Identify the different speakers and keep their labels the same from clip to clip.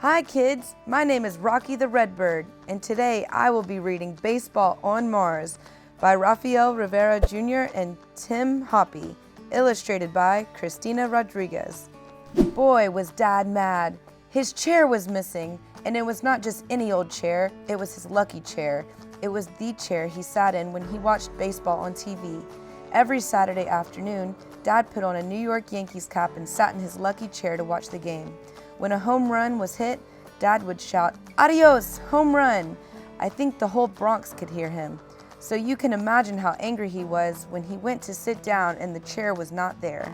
Speaker 1: Hi kids, my name is Rocky the Redbird, and today I will be reading Baseball on Mars by Rafael Rivera Jr. and Tim Hoppy, illustrated by Christina Rodriguez. Boy, was Dad mad. His chair was missing, and it was not just any old chair, it was his lucky chair. It was the chair he sat in when he watched baseball on TV. Every Saturday afternoon, Dad put on a New York Yankees cap and sat in his lucky chair to watch the game. When a home run was hit, Dad would shout, "Adios, home run!" I think the whole Bronx could hear him. So you can imagine how angry he was when he went to sit down and the chair was not there.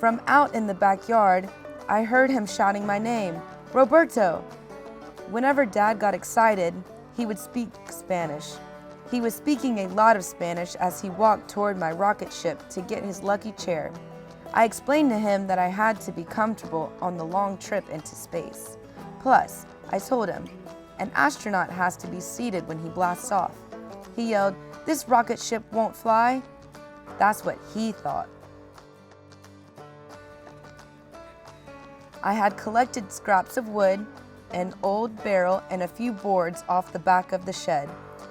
Speaker 1: From out in the backyard, I heard him shouting my name, "Roberto!" Whenever Dad got excited, he would speak Spanish. He was speaking a lot of Spanish as he walked toward my rocket ship to get his lucky chair. I explained to him that I had to be comfortable on the long trip into space. Plus, I told him, an astronaut has to be seated when he blasts off. He yelled, "This rocket ship won't fly." That's what he thought. I had collected scraps of wood, an old barrel, and a few boards off the back of the shed.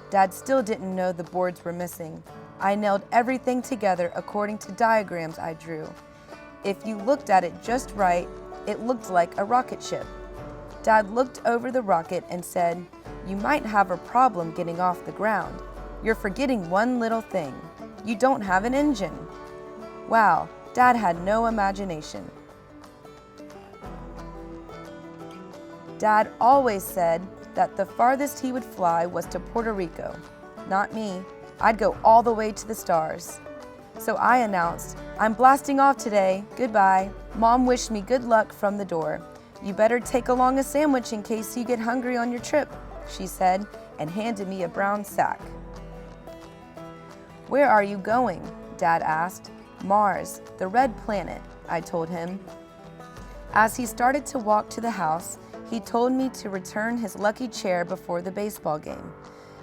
Speaker 1: Dad still didn't know the boards were missing. I nailed everything together according to diagrams I drew. If you looked at it just right, it looked like a rocket ship. Dad looked over the rocket and said, "You might have a problem getting off the ground. You're forgetting one little thing. You don't have an engine." Wow, Dad had no imagination. Dad always said that the farthest he would fly was to Puerto Rico. Not me. I'd go all the way to the stars. So I announced, "I'm blasting off today. Goodbye." Mom wished me good luck from the door. "You better take along a sandwich in case you get hungry on your trip," she said, and handed me a brown sack. "Where are you going?" Dad asked. "Mars, the red planet," I told him. As he started to walk to the house, he told me to return his lucky chair before the baseball game.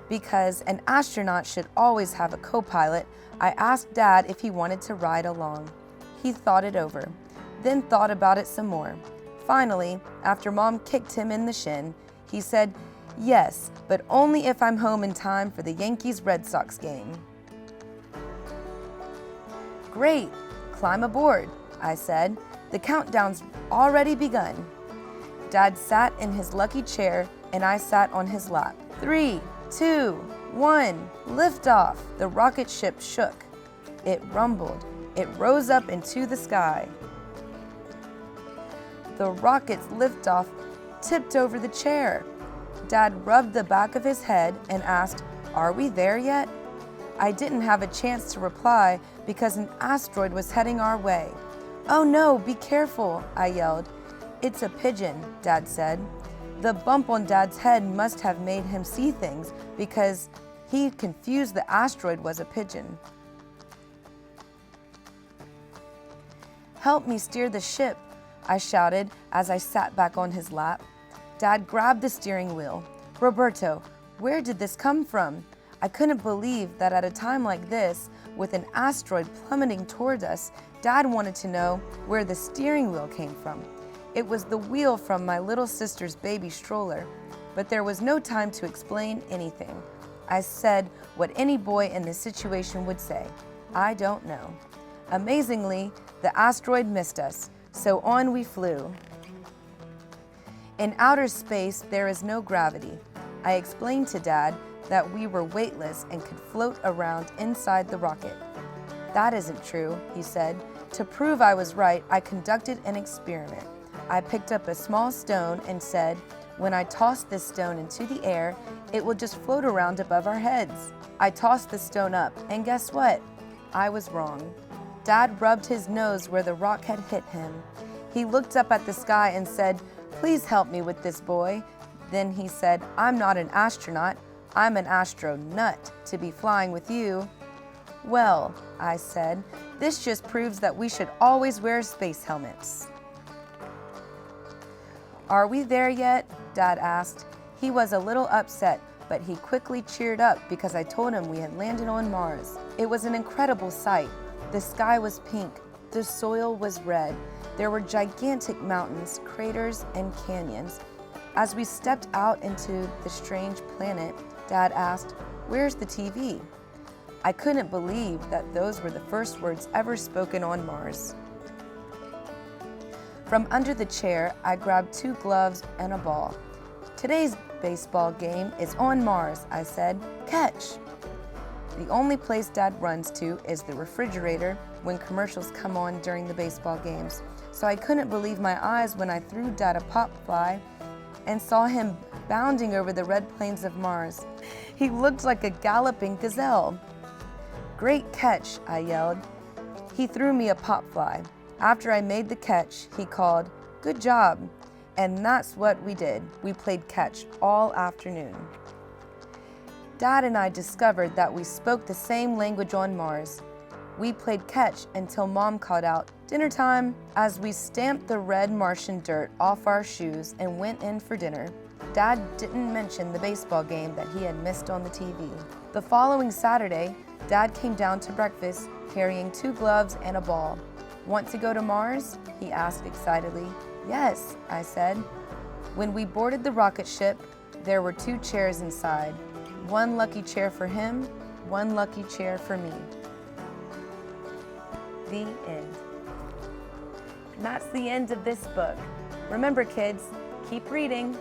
Speaker 1: Because an astronaut should always have a co-pilot, I asked Dad if he wanted to ride along. He thought it over, then thought about it some more. Finally, after Mom kicked him in the shin, he said, "Yes, but only if I'm home in time for the Yankees-Red Sox game." "Great, climb aboard," I said. "The countdown's already begun." Dad sat in his lucky chair and I sat on his lap. 3, 2, 1, liftoff. The rocket ship shook. It rumbled. It rose up into the sky. The rocket's liftoff tipped over the chair. Dad rubbed the back of his head and asked, "Are we there yet?" I didn't have a chance to reply because an asteroid was heading our way. "Oh no, be careful," I yelled. "It's a pigeon," Dad said. The bump on Dad's head must have made him see things because he confused the asteroid was a pigeon. "Help me steer the ship," I shouted as I sat back on his lap. Dad grabbed the steering wheel. "Roberto, where did this come from?" I couldn't believe that at a time like this, with an asteroid plummeting toward us, Dad wanted to know where the steering wheel came from. It was the wheel from my little sister's baby stroller, but there was no time to explain anything. I said what any boy in this situation would say, "I don't know." Amazingly, the asteroid missed us, so on we flew. In outer space, there is no gravity. I explained to Dad that we were weightless and could float around inside the rocket. "That isn't true," he said. To prove I was right, I conducted an experiment. I picked up a small stone and said, "When I toss this stone into the air, it will just float around above our heads." I tossed the stone up, and guess what? I was wrong. Dad rubbed his nose where the rock had hit him. He looked up at the sky and said, "Please help me with this boy." Then he said, "I'm not an astronaut. I'm an astronut to be flying with you." "Well," I said, "this just proves that we should always wear space helmets." "Are we there yet?" Dad asked. He was a little upset, but he quickly cheered up because I told him we had landed on Mars. It was an incredible sight. The sky was pink. The soil was red. There were gigantic mountains, craters, and canyons. As we stepped out into the strange planet, Dad asked, "Where's the TV?" I couldn't believe that those were the first words ever spoken on Mars. From under the chair, I grabbed 2 gloves and a ball. "Today's baseball game is on Mars," I said. "Catch!" The only place Dad runs to is the refrigerator when commercials come on during the baseball games. So I couldn't believe my eyes when I threw Dad a pop fly and saw him bounding over the red plains of Mars. He looked like a galloping gazelle. "Great catch," I yelled. He threw me a pop fly. After I made the catch, he called, "Good job." And that's what we did. We played catch all afternoon. Dad and I discovered that we spoke the same language on Mars. We played catch until Mom called out, "Dinner time," as we stamped the red Martian dirt off our shoes and went in for dinner. Dad didn't mention the baseball game that he had missed on the TV. The following Saturday, Dad came down to breakfast carrying 2 gloves and a ball. "Want to go to Mars?" he asked excitedly. "Yes," I said. When we boarded the rocket ship, there were 2 chairs inside. 1 lucky chair for him, 1 lucky chair for me. The end. And that's the end of this book. Remember, kids, keep reading.